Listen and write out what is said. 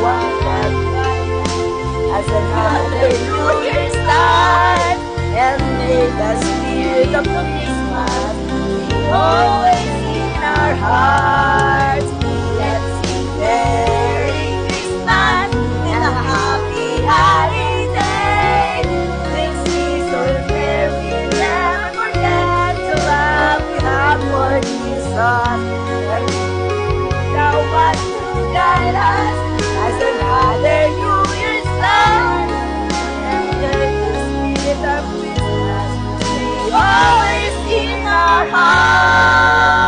one that as another New Year starts, and may the spirit of Christmas be always in our hearts. Let's sing Merry Christmas and a Happy Holiday. This season where we never forget the love we have for Jesus. And thou wants to guide us as another New Year starts. And let the spirit of Christmas be always in our hearts.